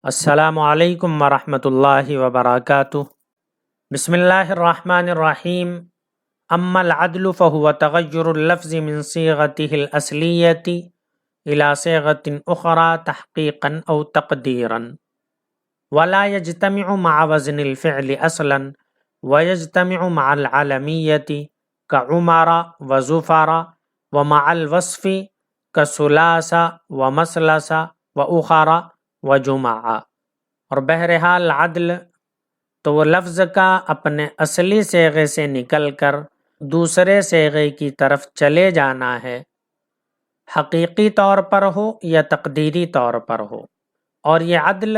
السلام علیکم ورحمۃ اللہ وبرکاتہ۔ بسم اللہ الرحمن الرحیم۔ اما العدل فهو تغیر اللفظ من صیغته الاصلیۃ الى صیغة اخرى تحقیقا او تقدیرا، ولا يجتمع مع وزن الفعل اصلا ويجتمع مع العلمیۃ كعمر وزفر، ومع الوصف كثلاث ومثلث واخر وجمع۔ اور بہرحال عدل تو وہ لفظ کا اپنے اصلی صیغے سے نکل کر دوسرے صیغے کی طرف چلے جانا ہے، حقیقی طور پر ہو یا تقدیری طور پر ہو، اور یہ عدل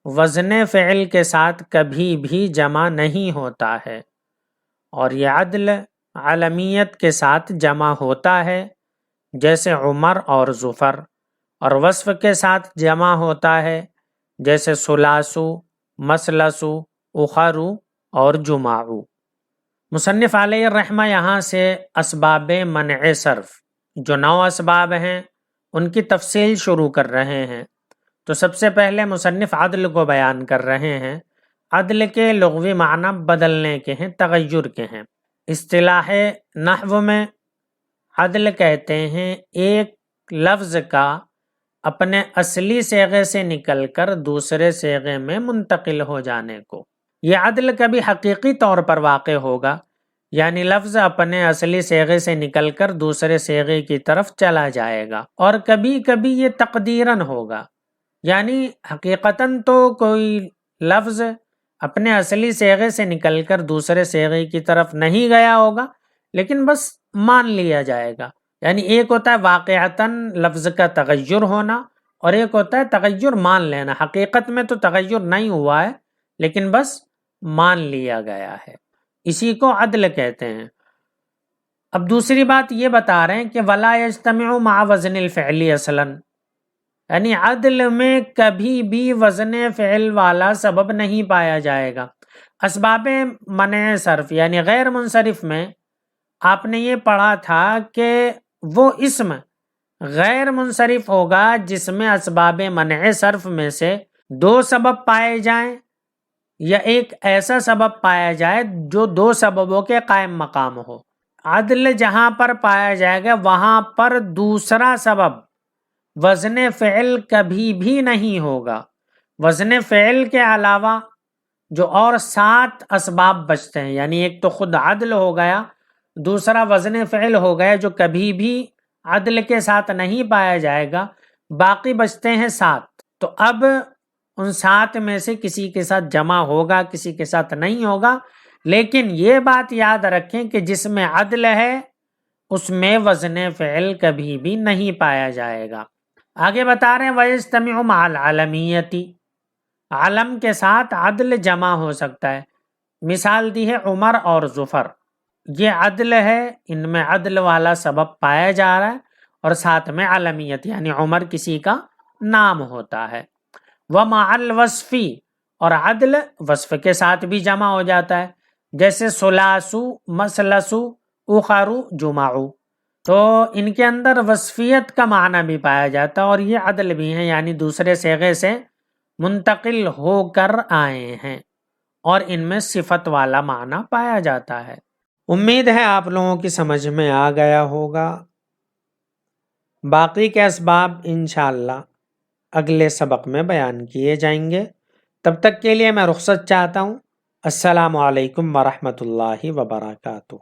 وزن فعل کے ساتھ کبھی بھی جمع نہیں ہوتا ہے، اور یہ عدل علمیت کے ساتھ جمع ہوتا ہے جیسے عمر اور زفر، اور وصف کے ساتھ جمع ہوتا ہے جیسے ثلاثو، مثلثو، اخرو اور جمعو۔ مصنف علیہ الرحمہ یہاں سے اسباب منع صرف جو 9 اسباب ہیں ان کی تفصیل شروع کر رہے ہیں۔ تو سب سے پہلے مصنف عدل کو بیان کر رہے ہیں۔ عدل کے لغوی معنی بدلنے کے ہیں، تغیر کے ہیں۔ اصطلاح نحو میں عدل کہتے ہیں ایک لفظ کا اپنے اصلی صیغے سے نکل کر دوسرے صیغے میں منتقل ہو جانے کو۔ یہ عدل کبھی حقیقی طور پر واقع ہوگا، یعنی لفظ اپنے اصلی صیغے سے نکل کر دوسرے صیغے کی طرف چلا جائے گا، اور کبھی کبھی یہ تقدیراً ہوگا، یعنی حقیقتاً تو کوئی لفظ اپنے اصلی صیغے سے نکل کر دوسرے صیغے کی طرف نہیں گیا ہوگا، لیکن بس مان لیا جائے گا۔ یعنی ایک ہوتا ہے واقعتاً لفظ کا تغیر ہونا، اور ایک ہوتا ہے تغیر مان لینا، حقیقت میں تو تغیر نہیں ہوا ہے لیکن بس مان لیا گیا ہے، اسی کو عدل کہتے ہیں۔ اب دوسری بات یہ بتا رہے ہیں کہ ولا یجتمع مع وزن الفعل اصلا، یعنی عدل میں کبھی بھی وزن فعل والا سبب نہیں پایا جائے گا۔ اسباب منع صرف یعنی غیر منصرف میں آپ نے یہ پڑھا تھا کہ وہ اسم غیر منصرف ہوگا جس میں اسباب منع صرف میں سے 2 سبب پائے جائیں، یا ایک ایسا سبب پایا جائے جو 2 سببوں کے قائم مقام ہو۔ عدل جہاں پر پایا جائے گا وہاں پر دوسرا سبب وزن فعل کبھی بھی نہیں ہوگا۔ وزن فعل کے علاوہ جو اور 7 اسباب بچتے ہیں، یعنی ایک تو خود عدل ہو گیا، دوسرا وزن فعل ہو گیا جو کبھی بھی عدل کے ساتھ نہیں پایا جائے گا، باقی بچتے ہیں 7۔ تو اب ان 7 میں سے کسی کے ساتھ جمع ہوگا، کسی کے ساتھ نہیں ہوگا، لیکن یہ بات یاد رکھیں کہ جس میں عدل ہے اس میں وزن فعل کبھی بھی نہیں پایا جائے گا۔ آگے بتا رہے ہیں وَيَجْتَمِعُ مَعَ الْعَلَمِيَّةِ، علم کے ساتھ عدل جمع ہو سکتا ہے۔ مثال دی ہے عمر اور زفر، یہ عدل ہے، ان میں عدل والا سبب پایا جا رہا ہے، اور ساتھ میں علمیت یعنی عمر کسی کا نام ہوتا ہے۔ وَمَعَ الْوَصْفِ، اور عدل وصف کے ساتھ بھی جمع ہو جاتا ہے، جیسے ثلاثو، مثلثو، اخرو، جمعو۔ تو ان کے اندر وصفیت کا معنی بھی پایا جاتا ہے، اور یہ عدل بھی ہیں، یعنی دوسرے صیغے سے منتقل ہو کر آئے ہیں، اور ان میں صفت والا معنی پایا جاتا ہے۔ امید ہے آپ لوگوں کی سمجھ میں آ گیا ہوگا۔ باقی کے اسباب انشاءاللہ اگلے سبق میں بیان کیے جائیں گے۔ تب تک کے لیے میں رخصت چاہتا ہوں۔ السلام علیکم ورحمۃ اللہ وبرکاتہ۔